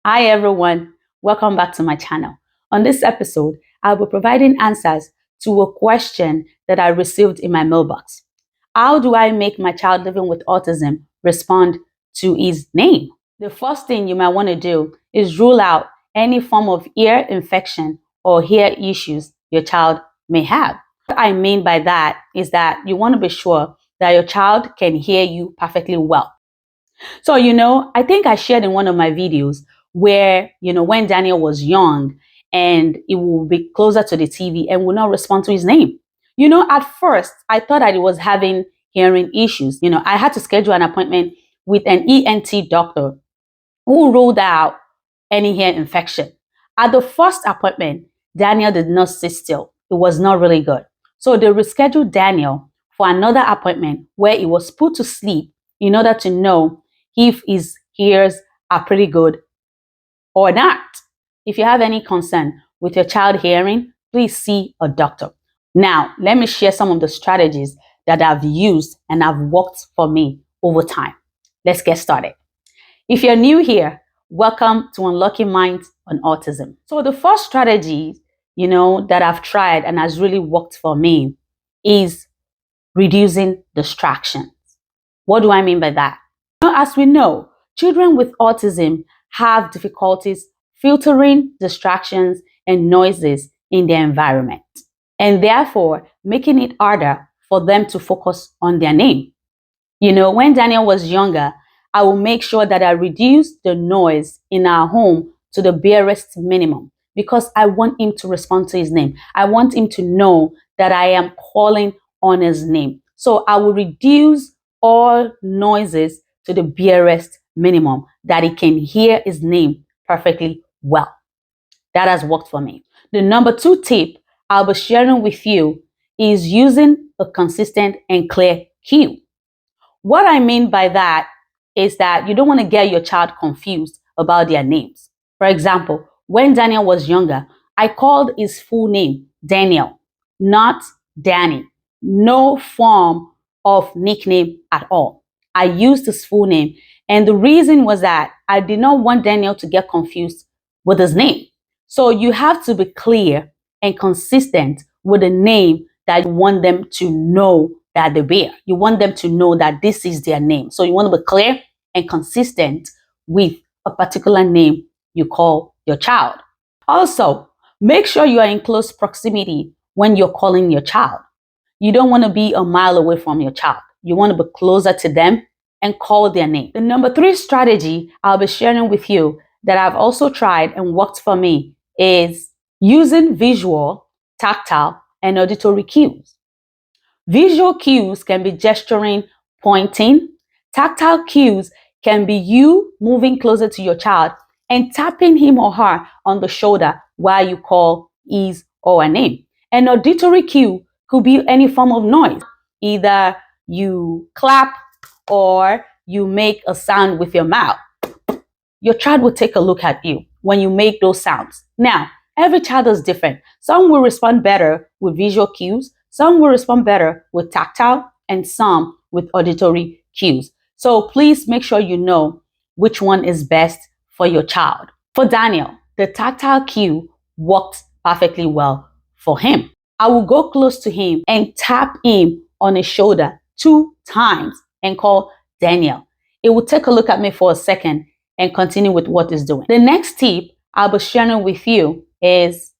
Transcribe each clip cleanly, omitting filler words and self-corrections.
Hi everyone, welcome back to my channel. On this episode, I'll be providing answers to a question that I received in my mailbox. How do I make my child living with autism respond to his name? The first thing you might want to do is rule out any form of ear infection or ear issues your child may have. What I mean by that is that you want to be sure that your child can hear you perfectly well. So, I think I shared in one of my videos where, when Daniel was young and he will be closer to the TV and will not respond to his name. At first, I thought that he was having hearing issues. I had to schedule an appointment with an ENT doctor who ruled out any ear infection. At the first appointment, Daniel did not sit still. It was not really good. So they rescheduled Daniel for another appointment where he was put to sleep in order to know if his ears are pretty good or not. If you have any concern with your child hearing, please see a doctor. Now, let me share some of the strategies that I've used and have worked for me over time. Let's get started. If you're new here, welcome to Unlocking Minds on Autism. So the first strategy, that I've tried and has really worked for me is reducing distractions. What do I mean by that? As we know, children with autism have difficulties filtering distractions and noises in their environment, and therefore making it harder for them to focus on their name. When Daniel was younger, I will make sure that I reduce the noise in our home to the barest minimum because I want him to respond to his name. I want him to know that I am calling on his name. So I will reduce all noises to the barest minimum that he can hear his name perfectly well. That has worked for me. The number 2 tip I'll be sharing with you is using a consistent and clear cue. What I mean by that is that you don't want to get your child confused about their names. For example, when Daniel was younger, I called his full name Daniel, not Danny. No form of nickname at all. I used his full name, and the reason was that I did not want Daniel to get confused with his name. So you have to be clear and consistent with the name that you want them to know that they bear. You want them to know that this is their name. So you want to be clear and consistent with a particular name you call your child. Also, make sure you are in close proximity when you're calling your child. You don't want to be a mile away from your child. You want to be closer to them and call their name. The number 3 strategy I'll be sharing with you that I've also tried and worked for me is using visual, tactile, and auditory cues. Visual cues can be gesturing, pointing. Tactile cues can be you moving closer to your child and tapping him or her on the shoulder while you call his or her name. An auditory cue could be any form of noise. Either you clap or you make a sound with your mouth. Your child will take a look at you when you make those sounds. Now, every child is different. Some will respond better with visual cues, some will respond better with tactile, and some with auditory cues. So please make sure you know which one is best for your child. For Daniel, the tactile cue worked perfectly well for him. I will go close to him and tap him on his shoulder 2 times and call Daniel. It will take a look at me for a second and continue with what it's doing. The next tip I'll be sharing with you is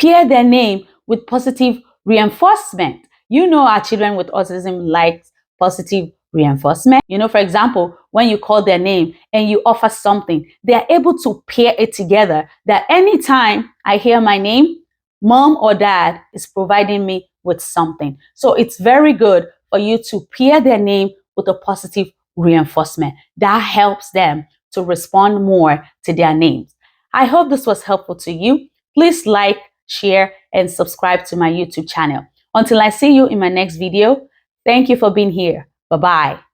pair their name with positive reinforcement. Our children with autism like positive reinforcement. For example, when you call their name and you offer something, they are able to pair it together that anytime I hear my name, mom or dad is providing me with something. So it's very good for you to pair their name with a positive reinforcement. That helps them to respond more to their names. I hope this was helpful to you. Please like, share, and subscribe to my YouTube channel. Until I see you in my next video, thank you for being here. Bye-bye.